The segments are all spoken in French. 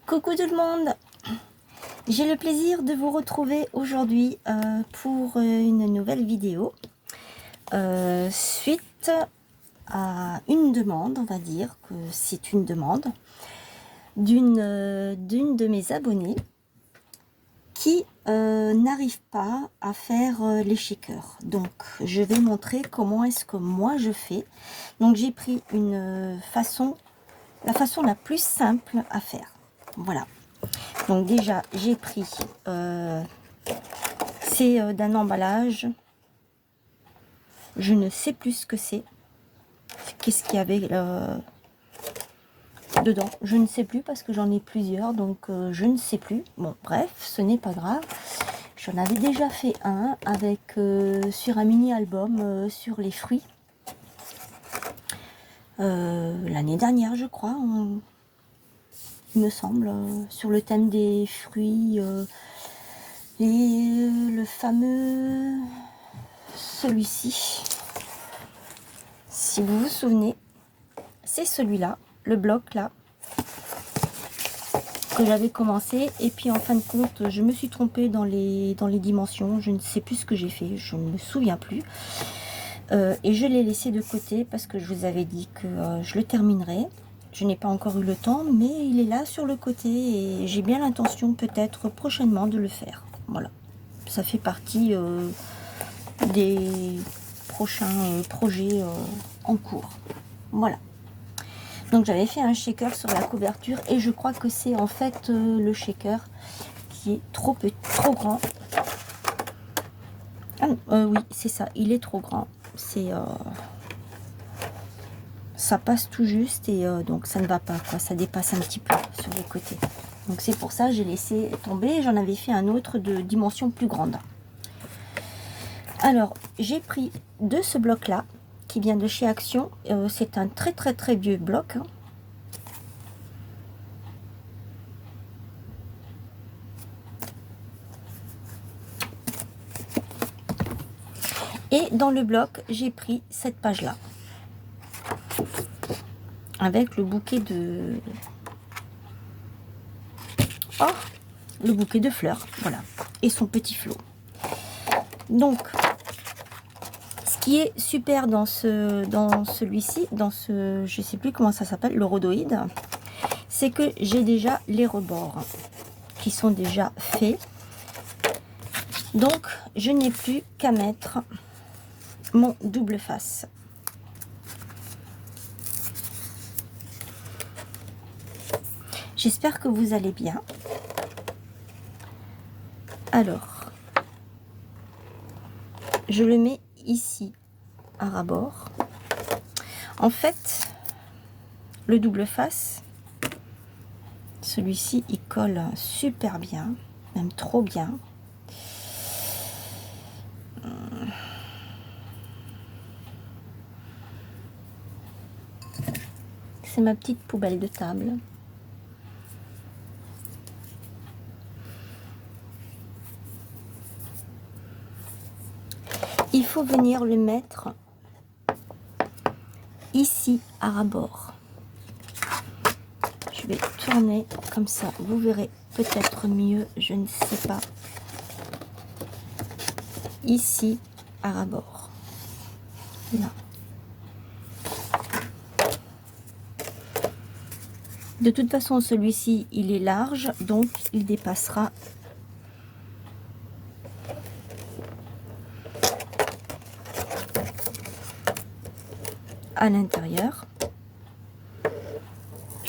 Coucou tout le monde, j'ai le plaisir de vous retrouver aujourd'hui pour une nouvelle vidéo suite à une demande, on va dire que c'est une demande d'une de mes abonnées qui n'arrive pas à faire les shakers. Donc je vais montrer comment est-ce que moi je fais. Donc j'ai pris la façon la plus simple à faire. Voilà, donc déjà j'ai pris c'est d'un emballage, je ne sais plus ce que c'est, qu'est-ce qu'il y avait dedans, je ne sais plus parce que j'en ai plusieurs, donc je ne sais plus. Bon bref, ce n'est pas grave, j'en avais déjà fait un avec sur un mini album sur les fruits l'année dernière je crois, il me semble, sur le thème des fruits, le fameux, celui-ci, si vous vous souvenez, c'est celui-là, le bloc là, que j'avais commencé, et puis en fin de compte, je me suis trompée dans les dimensions, je ne sais plus ce que j'ai fait, je ne me souviens plus, et je l'ai laissé de côté parce que je vous avais dit que je le terminerai. Je n'ai pas encore eu le temps, mais il est là sur le côté et j'ai bien l'intention peut-être prochainement de le faire. Voilà, ça fait partie des prochains projets en cours. Voilà. Donc j'avais fait un shaker sur la couverture et je crois que c'est en fait le shaker qui est trop grand. Ah, oui, c'est ça, il est trop grand. C'est ça passe tout juste et donc ça ne va pas, quoi, ça dépasse un petit peu sur les côtés. Donc c'est pour ça que j'ai laissé tomber, j'en avais fait un autre de dimension plus grande. Alors j'ai pris de ce bloc là qui vient de chez Action, c'est un très vieux bloc, hein. Et dans le bloc j'ai pris cette page là avec le bouquet de le bouquet de fleurs, voilà, et son petit flot. Donc ce qui est super dans celui-ci, dans ce, je sais plus comment ça s'appelle, le rhodoïde, c'est que j'ai déjà les rebords qui sont déjà faits, donc je n'ai plus qu'à mettre mon double face. J'espère que vous allez bien. Alors, je le mets ici à ras-bord. En fait, le double face, celui-ci, il colle super bien, même trop bien. C'est ma petite poubelle de table. Il faut venir le mettre ici à ras-bord. Je vais tourner comme ça, vous verrez peut-être mieux, je ne sais pas. Ici à ras-bord. Là. De toute façon, celui-ci, il est large, donc il dépassera à l'intérieur.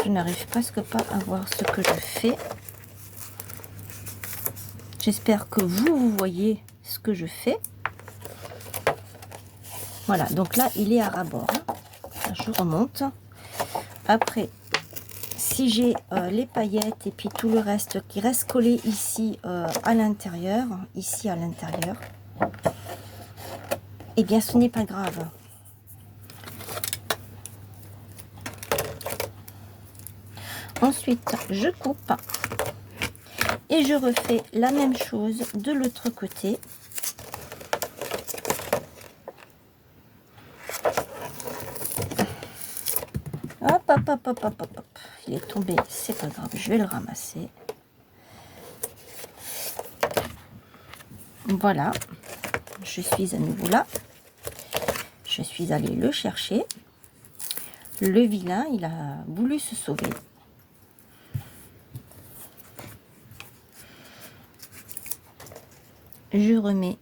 Je n'arrive presque pas à voir ce que je fais. J'espère que vous voyez ce que je fais. Voilà, donc là, il est à ras-bord. Je remonte. Après, si j'ai les paillettes et puis tout le reste qui reste collé ici à l'intérieur, eh bien, ce n'est pas grave. Ensuite, je coupe et je refais la même chose de l'autre côté. Hop, hop, hop, hop, hop, hop, hop. Il est tombé, c'est pas grave, je vais le ramasser. Voilà, je suis à nouveau là. Je suis allée le chercher. Le vilain, il a voulu se sauver. Je remets.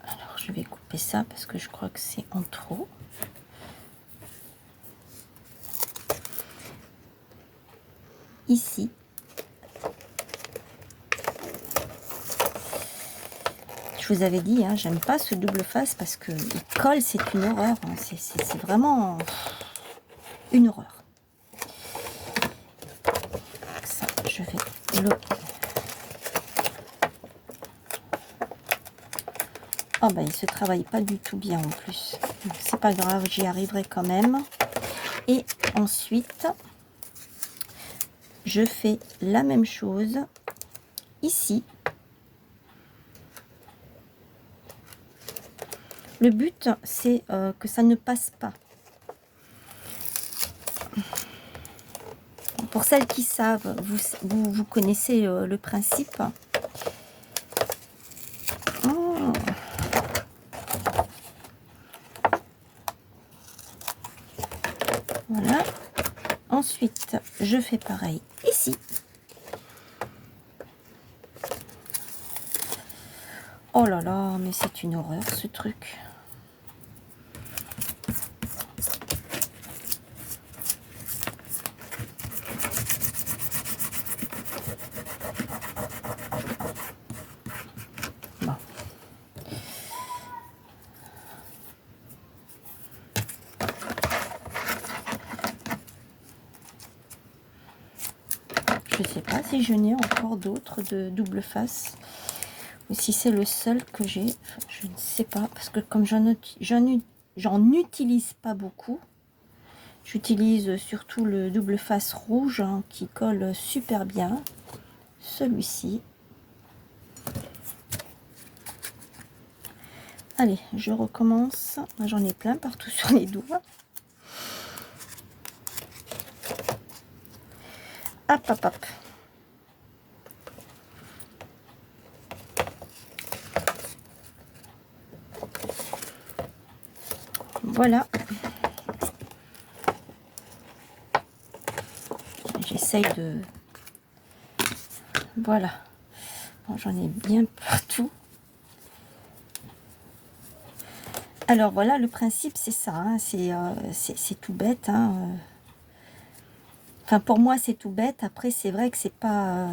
Alors, je vais couper ça parce que je crois que c'est en trop. Ici. Je vous avais dit, hein, j'aime pas ce double face parce que il colle, c'est une horreur. Hein. C'est vraiment une horreur. Ça, je vais le... Oh bah il se travaille pas du tout bien en plus. C'est pas grave, j'y arriverai quand même. Et ensuite, je fais la même chose ici. Le but, c'est que ça ne passe pas. Pour celles qui savent, vous connaissez le principe. Oh. Voilà. Ensuite, je fais pareil ici. Oh là là, mais c'est une horreur ce truc. Bon. Je ne sais pas si je n'ai encore d'autres de double face. Ou si c'est le seul que j'ai. Je ne sais pas. Parce que comme j'en utilise pas beaucoup. J'utilise surtout le double face rouge hein, qui colle super bien. Celui-ci. Allez, je recommence. J'en ai plein partout sur les doigts. Hop, hop, hop. Voilà. J'essaye de... Voilà. Bon, j'en ai bien partout. Alors voilà, le principe c'est ça. Hein, c'est tout bête. Hein. Enfin, pour moi c'est tout bête. Après, c'est vrai que c'est pas...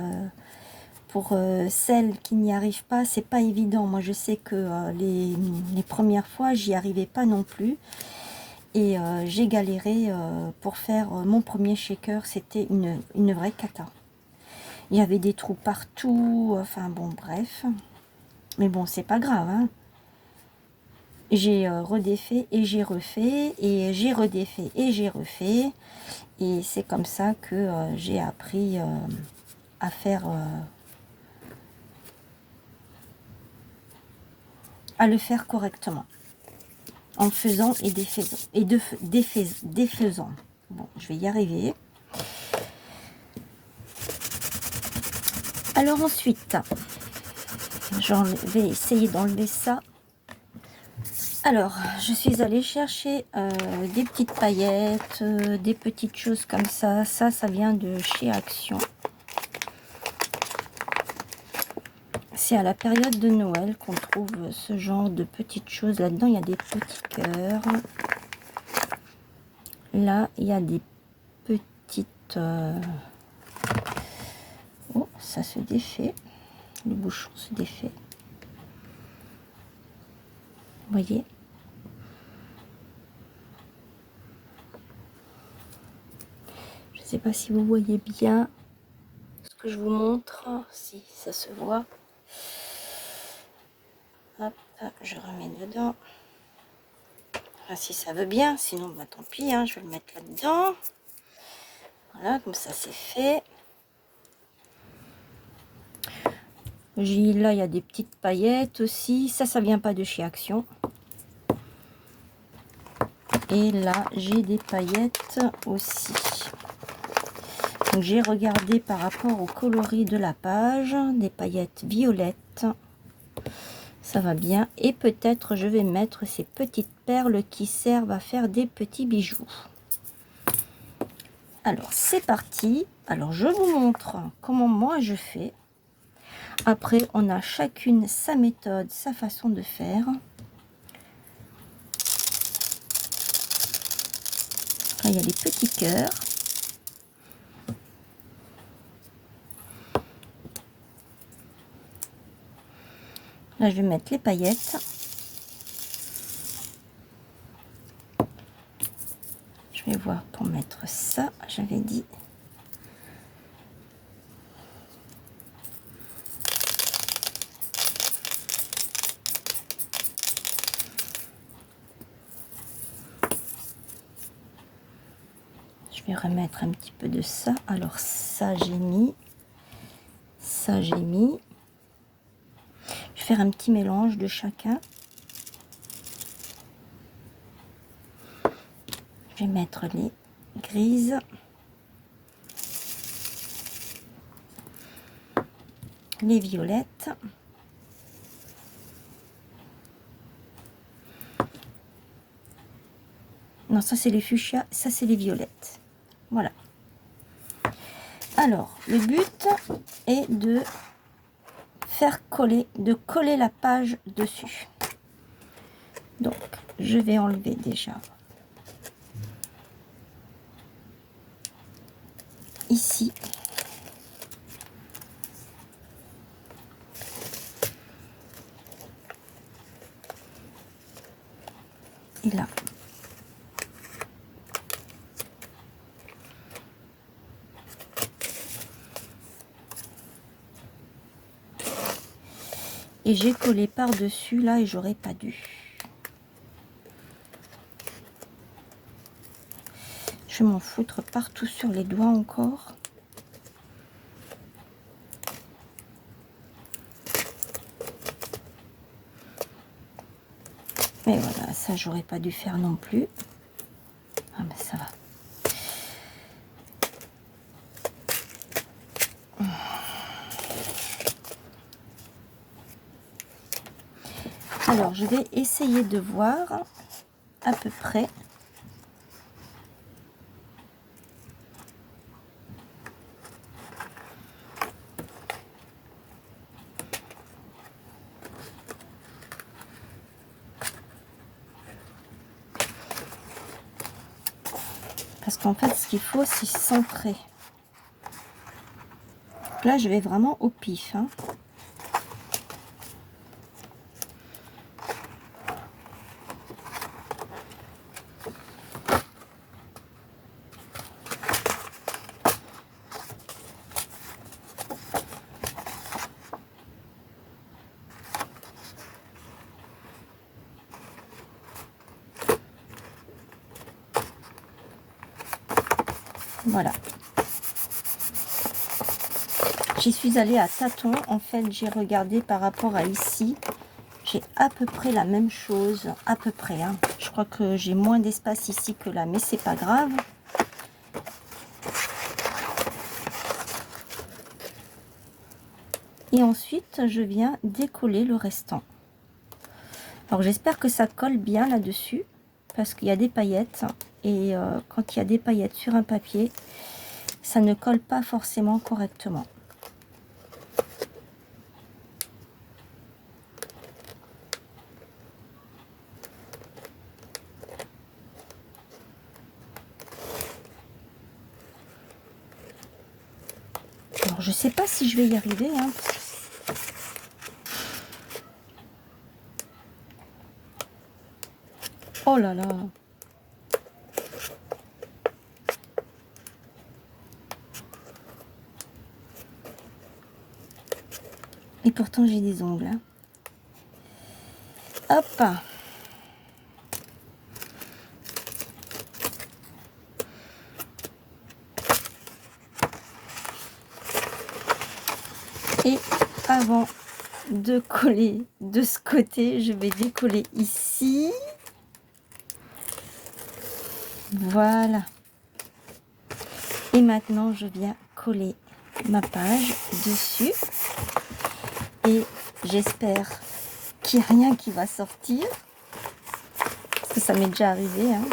pour celles qui n'y arrivent pas, c'est pas évident. Moi, je sais que les premières fois, j'y arrivais pas non plus. Et j'ai galéré pour faire mon premier shaker. C'était une vraie cata. Il y avait des trous partout. Enfin, bon, bref. Mais bon, c'est pas grave. Hein. J'ai redéfait et j'ai refait. Et j'ai redéfait et j'ai refait. Et c'est comme ça que j'ai appris à faire... à le faire correctement. En faisant et défaisant. Et défaisant. Bon, je vais y arriver. Alors ensuite, je vais essayer d'enlever ça. Alors, je suis allée chercher des petites paillettes, des petites choses comme ça. Ça vient de chez Action. C'est à la période de Noël qu'on trouve ce genre de petites choses. Là-dedans, il y a des petits cœurs. Là, il y a des petites... Oh, ça se défait. Le bouchon se défait. Vous voyez? Je ne sais pas si vous voyez bien ce que je vous montre. Si, ça se voit. Hop, je remets dedans. Enfin, si ça veut bien, sinon bah, tant pis, hein, je vais le mettre là-dedans. Voilà, comme ça c'est fait. Là, il y a des petites paillettes aussi. Ça vient pas de chez Action. Et là, j'ai des paillettes aussi. Donc, j'ai regardé par rapport au coloris de la page, des paillettes violettes. Ça va bien. Et peut-être je vais mettre ces petites perles qui servent à faire des petits bijoux. Alors, c'est parti. Alors, je vous montre comment moi je fais. Après, on a chacune sa méthode, sa façon de faire. Là, il y a les petits cœurs. Là, je vais mettre les paillettes. Je vais voir pour mettre ça, j'avais dit. Je vais remettre un petit peu de ça. Alors ça, j'ai mis. Ça, j'ai mis. Je vais faire un petit mélange de chacun. Je vais mettre les grises. Les violettes. Non, ça c'est les fuchsias, ça c'est les violettes. Voilà. Alors, le but est de faire coller, de coller la page dessus. Donc, je vais enlever déjà ici. Et là. Et j'ai collé par-dessus là et j'aurais pas dû. Je vais m'en foutre partout sur les doigts encore. Mais voilà, ça j'aurais pas dû faire non plus. Ah ben ça va. Alors je vais essayer de voir à peu près. Parce qu'en fait, ce qu'il faut, c'est centrer. Là, je vais vraiment au pif. Hein. Voilà. J'y suis allée à tâtons. En fait, j'ai regardé par rapport à ici. J'ai à peu près la même chose. À peu près. Hein. Je crois que j'ai moins d'espace ici que là. Mais c'est pas grave. Et ensuite, je viens décoller le restant. Alors, j'espère que ça colle bien là-dessus. Parce qu'il y a des paillettes. Et quand il y a des paillettes sur un papier, ça ne colle pas forcément correctement. Alors, je sais pas si je vais y arriver. Hein. Oh là là. Et pourtant, j'ai des ongles. Hein. Hop. Et avant de coller de ce côté, je vais décoller ici. Voilà. Et maintenant, je viens coller ma page dessus. Et j'espère qu'il n'y a rien qui va sortir. Parce que ça m'est déjà arrivé. Hein.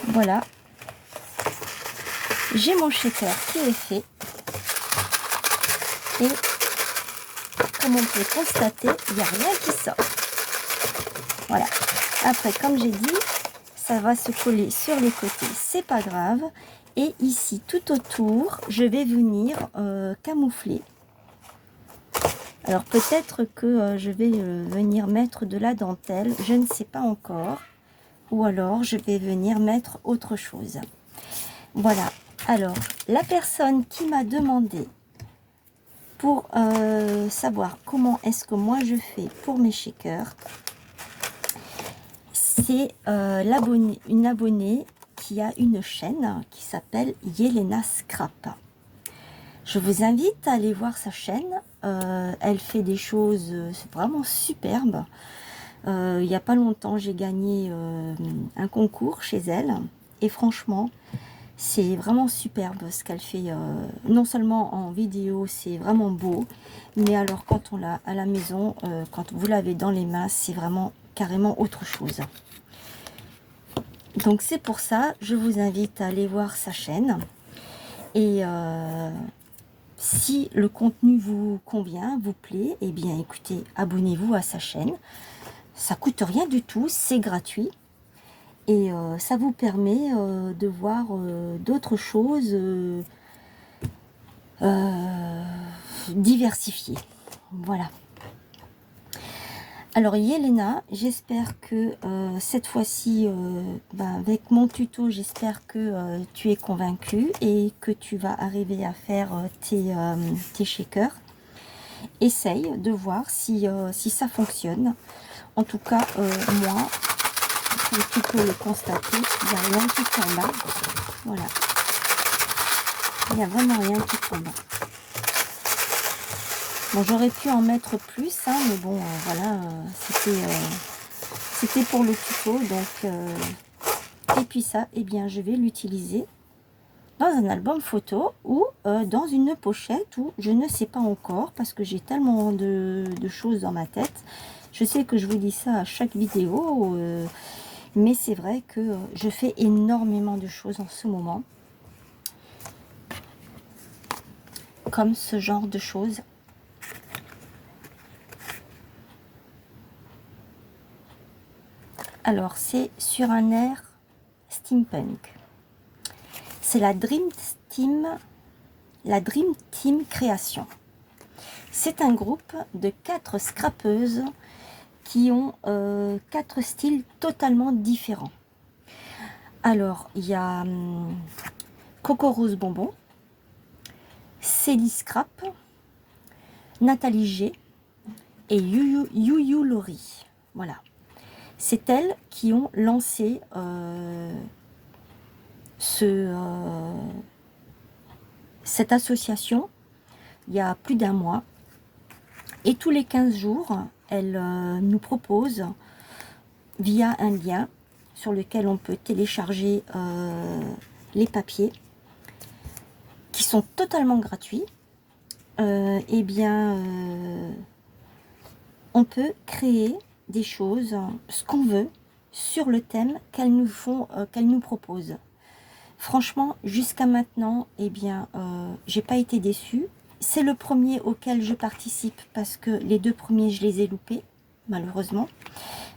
Voilà. J'ai mon shaker qui est fait. Et comme on peut constater, il n'y a rien qui sort. Voilà. Après, comme j'ai dit, ça va se coller sur les côtés, c'est pas grave. Et ici, tout autour, je vais venir camoufler. Alors peut-être que je vais venir mettre de la dentelle, je ne sais pas encore. Ou alors, je vais venir mettre autre chose. Voilà. Alors, la personne qui m'a demandé pour savoir comment est-ce que moi je fais pour mes shakers, c'est une abonnée qui a une chaîne qui s'appelle Yelena Scrap. Je vous invite à aller voir sa chaîne. Elle fait des choses vraiment superbes. Il n'y a pas longtemps, j'ai gagné un concours chez elle. Et franchement, c'est vraiment superbe ce qu'elle fait. Non seulement en vidéo, c'est vraiment beau. Mais alors quand on l'a à la maison, quand vous l'avez dans les mains, c'est vraiment carrément autre chose. Donc c'est pour ça, je vous invite à aller voir sa chaîne. Et si le contenu vous convient, vous plaît, eh bien écoutez, abonnez-vous à sa chaîne. Ça coûte rien du tout, c'est gratuit. Et ça vous permet de voir d'autres choses diversifiées. Voilà. Alors Yelena, j'espère que cette fois-ci, avec mon tuto, j'espère que tu es convaincue et que tu vas arriver à faire tes shakers. Essaye de voir si ça fonctionne. En tout cas, moi, comme tu peux le constater, il n'y a rien qui tombe. Voilà. Il n'y a vraiment rien qui tombe. Bon, j'aurais pu en mettre plus, hein, mais bon, voilà, c'était pour le tuto, donc, et puis ça, eh bien, je vais l'utiliser dans un album photo ou dans une pochette, ou je ne sais pas encore, parce que j'ai tellement de choses dans ma tête. Je sais que je vous dis ça à chaque vidéo, mais c'est vrai que je fais énormément de choses en ce moment, comme ce genre de choses. Alors, c'est sur un air steampunk. C'est la Dream Team Création. C'est un groupe de 4 scrapeuses qui ont 4 styles totalement différents. Alors, il y a Coco Rose Bonbon, Célie Scrap, Nathalie G et You Laurie. Voilà. C'est elles qui ont lancé cette association il y a plus d'1 mois. Et tous les 15 jours, elles nous proposent via un lien sur lequel on peut télécharger les papiers qui sont totalement gratuits. Eh bien, on peut créer des choses, ce qu'on veut, sur le thème qu'elles nous proposent. Franchement, jusqu'à maintenant, eh bien, j'ai pas été déçue. C'est le premier auquel je participe parce que les 2 premiers, je les ai loupés, malheureusement.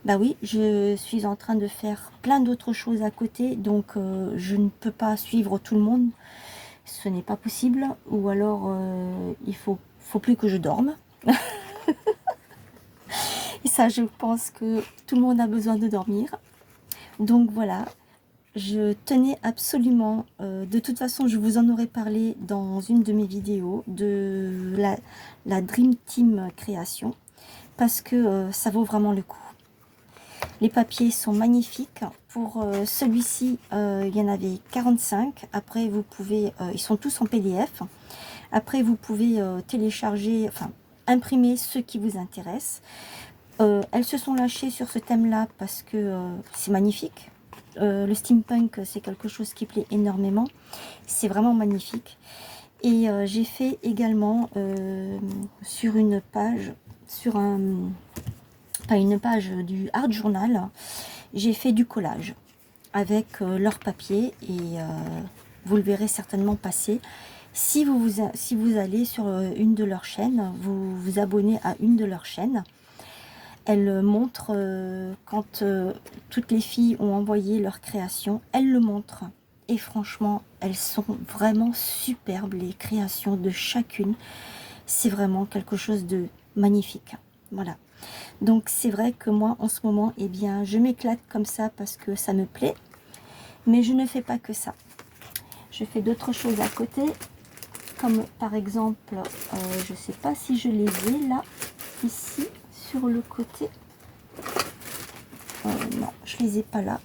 Bah oui, je suis en train de faire plein d'autres choses à côté, donc je ne peux pas suivre tout le monde. Ce n'est pas possible, ou alors il faut plus que je dorme. Et ça, je pense que tout le monde a besoin de dormir. Donc voilà, je tenais absolument, de toute façon, je vous en aurais parlé dans une de mes vidéos, de la Dream Team Création, parce que ça vaut vraiment le coup. Les papiers sont magnifiques. Pour celui-ci, il y en avait 45. Après, vous pouvez, ils sont tous en PDF. Après, vous pouvez télécharger, enfin, imprimer ceux qui vous intéressent. Elles se sont lâchées sur ce thème-là parce que c'est magnifique. Le steampunk, c'est quelque chose qui plaît énormément. C'est vraiment magnifique. Et j'ai fait également sur une page, pas une page du Art Journal, j'ai fait du collage avec leur papier et vous le verrez certainement passer. Si vous allez sur une de leurs chaînes, vous vous abonnez à une de leurs chaînes, elles montrent, quand toutes les filles ont envoyé leur création, elles le montrent. Et franchement, elles sont vraiment superbes, les créations de chacune. C'est vraiment quelque chose de magnifique. Voilà. Donc c'est vrai que moi, en ce moment, eh bien, je m'éclate comme ça parce que ça me plaît. Mais je ne fais pas que ça. Je fais d'autres choses à côté. Comme par exemple, je ne sais pas si je les ai là, ici, sur le côté. Non, je les ai pas là.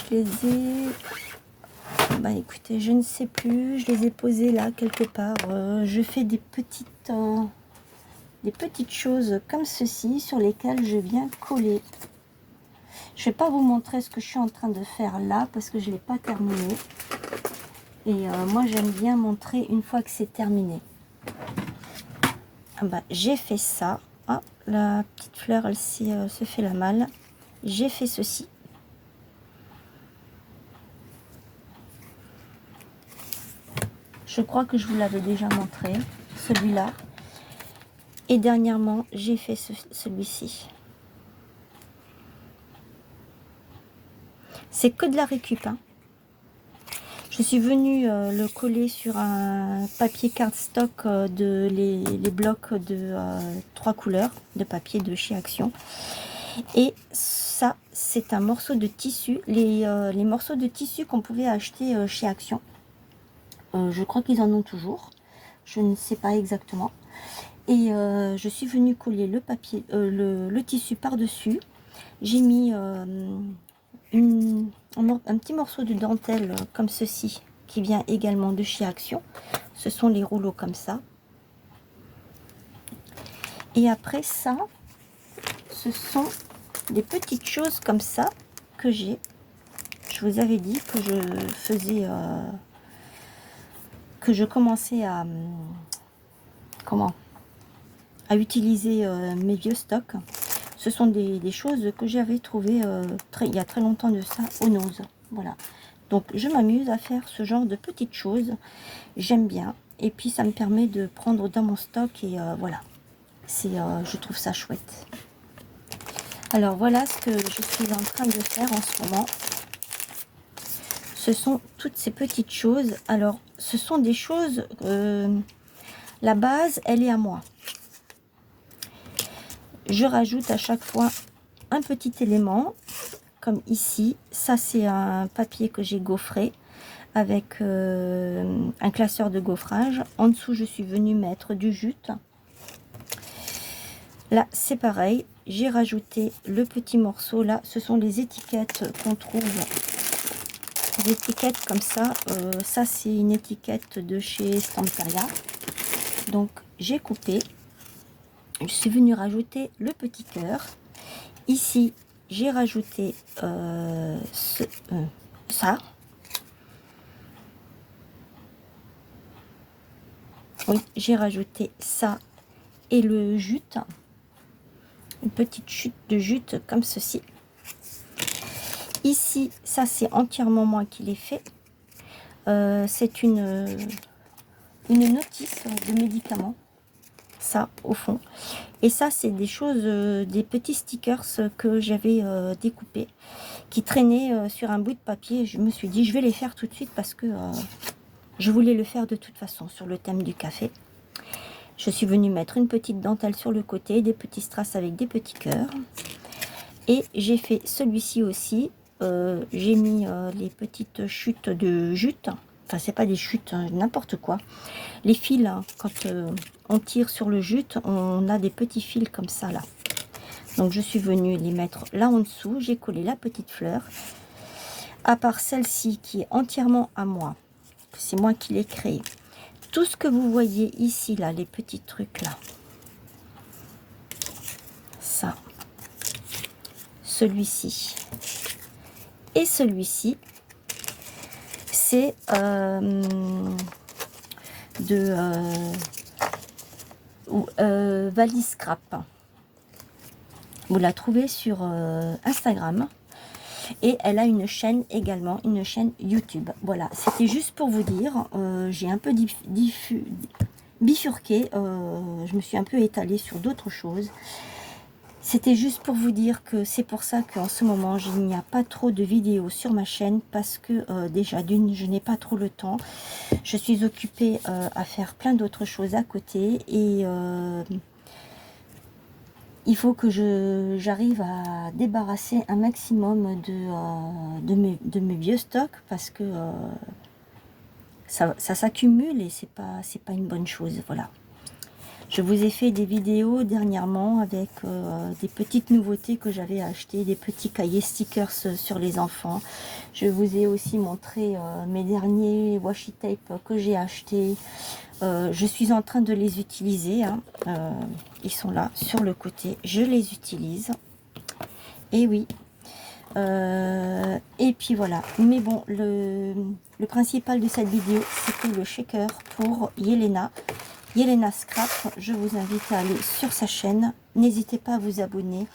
Je les ai... Bah écoutez, je ne sais plus. Je les ai posés là, quelque part. Je fais des petites choses comme ceci sur lesquelles je viens coller. Je ne vais pas vous montrer ce que je suis en train de faire là parce que je ne l'ai pas terminé. Et moi, j'aime bien montrer une fois que c'est terminé. Ah bah, j'ai fait ça. Ah, la petite fleur, elle se fait la malle. J'ai fait ceci. Je crois que je vous l'avais déjà montré, celui-là. Et dernièrement, j'ai fait celui-ci. C'est que de la récup, hein. Je suis venue le coller sur un papier cardstock les blocs de 3 couleurs de papier de chez Action. Et ça, c'est un morceau de tissu. Les morceaux de tissu qu'on pouvait acheter chez Action. Je crois qu'ils en ont toujours. Je ne sais pas exactement. Et je suis venue coller le papier, le tissu par-dessus. J'ai mis un petit morceau de dentelle comme ceci, qui vient également de chez Action. Ce sont les rouleaux comme ça. Et après ça, ce sont des petites choses comme ça que j'ai. Je vous avais dit que je faisais... que je commençais à... à utiliser mes vieux stocks. Ce sont des choses que j'avais trouvées il y a très longtemps de ça au Nose. Voilà. Donc je m'amuse à faire ce genre de petites choses. J'aime bien. Et puis ça me permet de prendre dans mon stock et voilà. Je trouve ça chouette. Alors voilà ce que je suis en train de faire en ce moment. Ce sont toutes ces petites choses. Alors ce sont des choses... la base, elle est à moi. Je rajoute à chaque fois un petit élément, comme ici. Ça, c'est un papier que j'ai gaufré avec un classeur de gaufrage. En dessous, je suis venue mettre du jute. Là, c'est pareil. J'ai rajouté le petit morceau. Là, ce sont les étiquettes qu'on trouve. Des étiquettes comme ça. Ça, c'est une étiquette de chez Stamperia. Donc, j'ai coupé. Je suis venue rajouter le petit cœur. Ici, j'ai rajouté ça. Oui, j'ai rajouté ça et le jute. Une petite chute de jute comme ceci. Ici, ça c'est entièrement moi qui l'ai fait. C'est une notice de médicaments. Ça au fond. Et ça c'est des choses, des petits stickers que j'avais découpés, qui traînaient sur un bout de papier. Je me suis dit je vais les faire tout de suite parce que je voulais le faire de toute façon sur le thème du café. Je suis venue mettre une petite dentelle sur le côté, des petits strass avec des petits cœurs. Et j'ai fait celui-ci aussi. J'ai mis les petites chutes de jute. Enfin, c'est pas des chutes, hein, n'importe quoi. Les fils, hein, quand on tire sur le jute, on a des petits fils comme ça, là. Donc, je suis venue les mettre là en dessous. J'ai collé la petite fleur. À part celle-ci, qui est entièrement à moi. C'est moi qui l'ai créée. Tout ce que vous voyez ici, là, les petits trucs, là. celui-ci et celui-ci. C'est de valise scrap. Vous la trouvez sur Instagram. Et elle a une chaîne également, une chaîne YouTube. Voilà, c'était juste pour vous dire, j'ai un peu bifurqué, je me suis un peu étalée sur d'autres choses. C'était juste pour vous dire que c'est pour ça qu'en ce moment, il n'y a pas trop de vidéos sur ma chaîne, parce que déjà d'une, je n'ai pas trop le temps. Je suis occupée à faire plein d'autres choses à côté, et il faut que j'arrive à débarrasser un maximum de mes vieux stocks, parce que ça s'accumule et c'est pas une bonne chose. Voilà. Je vous ai fait des vidéos dernièrement avec des petites nouveautés que j'avais achetées, des petits cahiers stickers sur les enfants. Je vous ai aussi montré mes derniers washi tape que j'ai achetés. Je suis en train de les utiliser, hein. Ils sont là sur le côté, je les utilise. Et oui. Et puis voilà. Mais bon, le principal de cette vidéo, c'était le shaker pour Yelena. Yelena Scrap, je vous invite à aller sur sa chaîne. N'hésitez pas à vous abonner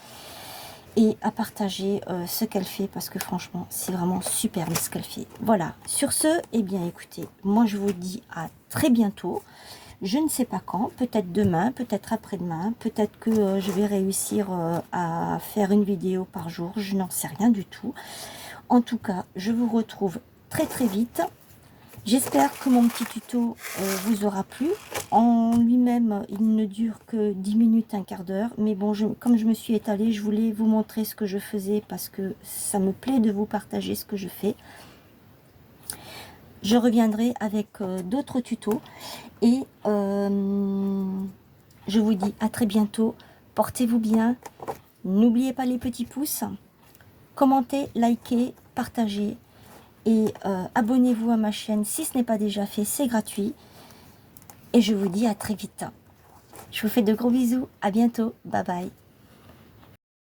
et à partager ce qu'elle fait, parce que franchement, c'est vraiment superbe ce qu'elle fait. Voilà. Sur ce, eh bien écoutez, moi je vous dis à très bientôt. Je ne sais pas quand, peut-être demain, peut-être après-demain, peut-être que je vais réussir à faire une vidéo par jour, je n'en sais rien du tout. En tout cas, je vous retrouve très très vite. J'espère que mon petit tuto vous aura plu. En lui-même, il ne dure que 10 minutes, un quart d'heure. Mais bon, comme je me suis étalée, je voulais vous montrer ce que je faisais, parce que ça me plaît de vous partager ce que je fais. Je reviendrai avec d'autres tutos. Et je vous dis à très bientôt. Portez-vous bien. N'oubliez pas les petits pouces. Commentez, likez, partagez. Et abonnez-vous à ma chaîne si ce n'est pas déjà fait, c'est gratuit. Et je vous dis à très vite. Je vous fais de gros bisous, à bientôt, bye bye.